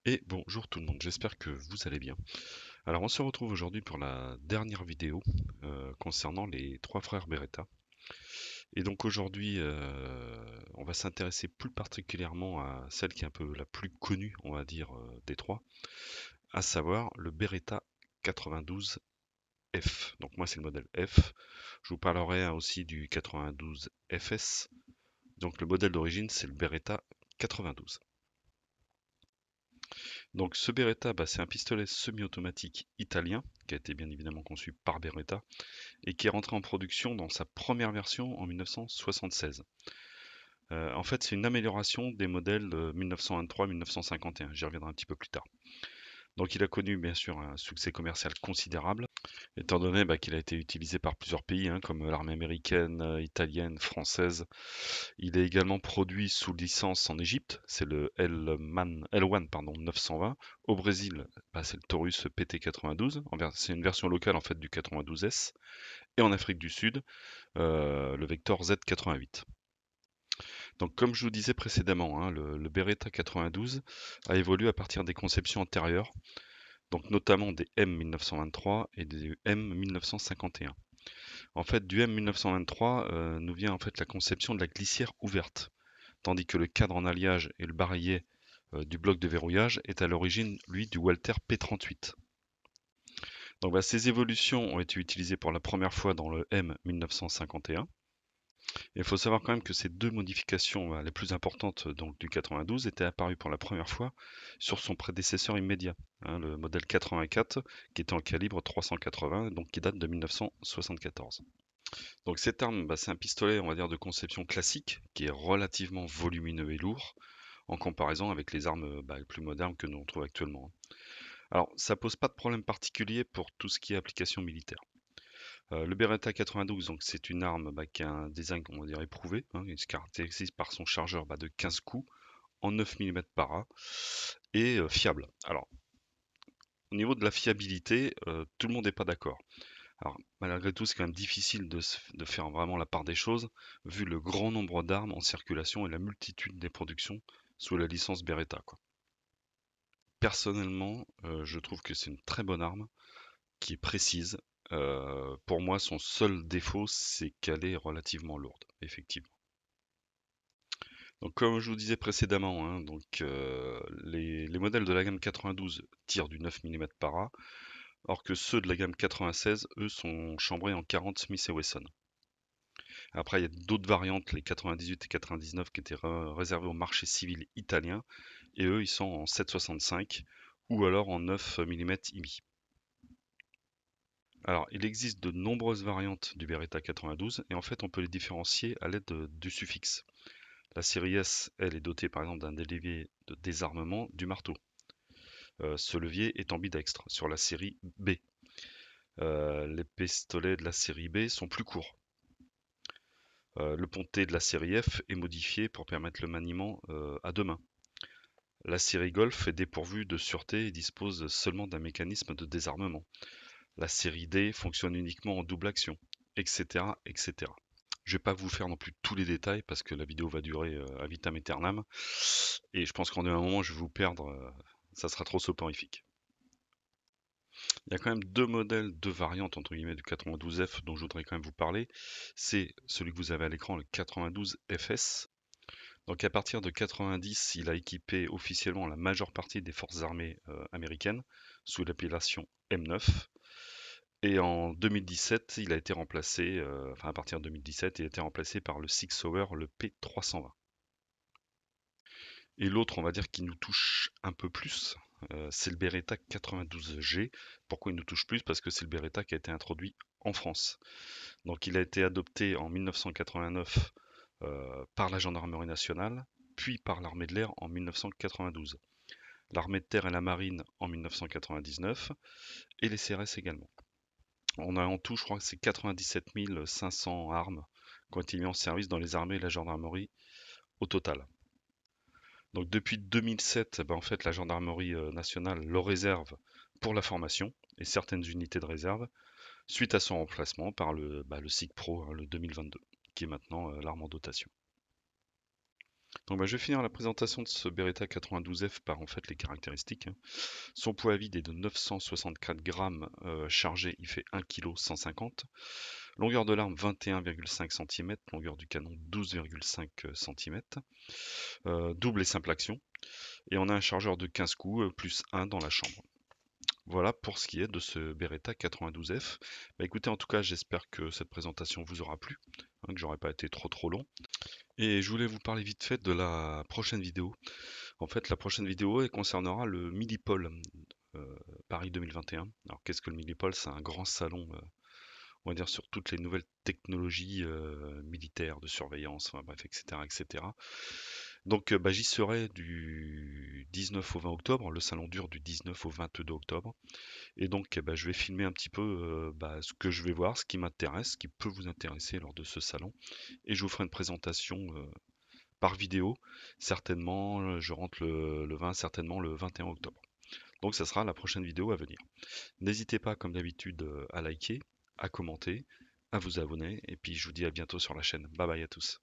Et bonjour tout le monde, j'espère que vous allez bien. Alors on se retrouve aujourd'hui pour la dernière vidéo concernant les trois frères Beretta. Et donc aujourd'hui on va s'intéresser plus particulièrement à celle qui est un peu la plus connue, on va dire, des trois, à savoir le Beretta 92F. Donc moi c'est le modèle F. Je vous parlerai aussi du 92 FS. Donc le modèle d'origine c'est le Beretta 92. Donc ce Beretta, c'est un pistolet semi-automatique italien, qui a été bien évidemment conçu par Beretta, et qui est rentré en production dans sa première version en 1976. En fait, c'est une amélioration des modèles 1923-1951, j'y reviendrai un petit peu plus tard. Donc il a connu bien sûr un succès commercial considérable, étant donné qu'il a été utilisé par plusieurs pays, hein, comme l'armée américaine, italienne, française. Il est également produit sous licence en Égypte, c'est le L1 pardon, 920. Au Brésil, c'est le Taurus PT92, c'est une version locale en fait du 92S. Et en Afrique du Sud, le Vector Z88. Donc comme je vous disais précédemment, hein, le Beretta 92 a évolué à partir des conceptions antérieures, donc notamment des M1923 et des M1951. En fait, du M1923 nous vient en fait la conception de la glissière ouverte, tandis que le cadre en alliage et le barillet du bloc de verrouillage est à l'origine, lui, du Walther P38. Donc ces évolutions ont été utilisées pour la première fois dans le M1951. Il faut savoir quand même que ces deux modifications les plus importantes donc, du 92 étaient apparues pour la première fois sur son prédécesseur immédiat, hein, le modèle 84, qui était en calibre 380, donc qui date de 1974. Donc cette arme, c'est un pistolet, on va dire, de conception classique, qui est relativement volumineux et lourd, en comparaison avec les armes les plus modernes que nous trouvons actuellement. Alors, ça pose pas de problème particulier pour tout ce qui est application militaire. Le Beretta 92, donc c'est une arme qui a un design, on va dire, éprouvé, hein. Il se caractérise par son chargeur de 15 coups en 9 mm par A et fiable. Alors, au niveau de la fiabilité, tout le monde n'est pas d'accord. Alors, malgré tout, c'est quand même difficile de faire vraiment la part des choses, vu le grand nombre d'armes en circulation et la multitude des productions sous la licence Beretta, quoi. Personnellement, je trouve que c'est une très bonne arme, qui est précise. Pour moi, son seul défaut, c'est qu'elle est relativement lourde, effectivement. Donc, comme je vous disais précédemment, hein, donc, les modèles de la gamme 92 tirent du 9 mm par A, alors que ceux de la gamme 96, eux, sont chambrés en 40 Smith Wesson. Après, il y a d'autres variantes, les 98 et 99, qui étaient réservées au marché civil italien, et eux, ils sont en 7,65 ou alors en 9 mm IMI. Alors, il existe de nombreuses variantes du Beretta 92 et en fait, on peut les différencier à l'aide du suffixe. La série S, elle, est dotée par exemple d'un levier de désarmement du marteau. Ce levier est ambidextre sur la série B. Les pistolets de la série B sont plus courts. Le pontet de la série F est modifié pour permettre le maniement à deux mains. La série Golf est dépourvue de sûreté et dispose seulement d'un mécanisme de désarmement. La série D fonctionne uniquement en double action, etc., etc. Je vais pas vous faire non plus tous les détails parce que la vidéo va durer ad vitam aeternam et je pense qu'en un moment je vais vous perdre, ça sera trop soporifique. Il y a quand même deux modèles, deux variantes entre guillemets du 92F dont je voudrais quand même vous parler. C'est celui que vous avez à l'écran, le 92 FS. Donc à partir de 90, il a équipé officiellement la majeure partie des forces armées américaines sous l'appellation M9. Et en 2017, il a été remplacé, enfin à partir de 2017, il a été remplacé par le Six Sauer, le P320. Et l'autre, on va dire, qui nous touche un peu plus, c'est le Beretta 92G. Pourquoi il nous touche plus? Parce que c'est le Beretta qui a été introduit en France. Donc il a été adopté en 1989 par la Gendarmerie nationale, puis par l'armée de l'air en 1992. L'armée de terre et la marine en 1999, et les CRS également. On a en tout, je crois que c'est 97 500 armes qui ont été mises en service dans les armées et la gendarmerie au total. Donc depuis 2007, en fait, la gendarmerie nationale le réserve pour la formation et certaines unités de réserve, suite à son remplacement par le SIG Pro, hein, le 2022, qui est maintenant l'arme en dotation. Donc bah, je vais finir la présentation de ce Beretta 92F par en fait les caractéristiques, hein. Son poids vide est de 964 grammes, chargé il fait 1 kg 150. Longueur de l'arme 21,5 cm, longueur du canon 12,5 cm. Double et simple action. Et on a un chargeur de 15 coups, plus 1 dans la chambre. Voilà pour ce qui est de ce Beretta 92F. Bah écoutez, en tout cas, j'espère que cette présentation vous aura plu, hein, que j'aurais pas été trop long. Et je voulais vous parler vite fait de la prochaine vidéo. En fait, la prochaine vidéo elle concernera le Millipol Paris 2021. Alors, qu'est-ce que le Millipol? C'est un grand salon, on va dire, sur toutes les nouvelles technologies militaires, de surveillance, enfin, bref, etc., etc. Donc, bah, j'y serai du 19 au 20 octobre. Le salon dure du 19 au 22 octobre. Et donc, bah, je vais filmer un petit peu bah, ce que je vais voir, ce qui m'intéresse, ce qui peut vous intéresser lors de ce salon. Et je vous ferai une présentation par vidéo. Certainement, je rentre le 20, certainement le 21 octobre. Donc, ça sera la prochaine vidéo à venir. N'hésitez pas, comme d'habitude, à liker, à commenter, à vous abonner. Et puis, je vous dis à bientôt sur la chaîne. Bye bye à tous.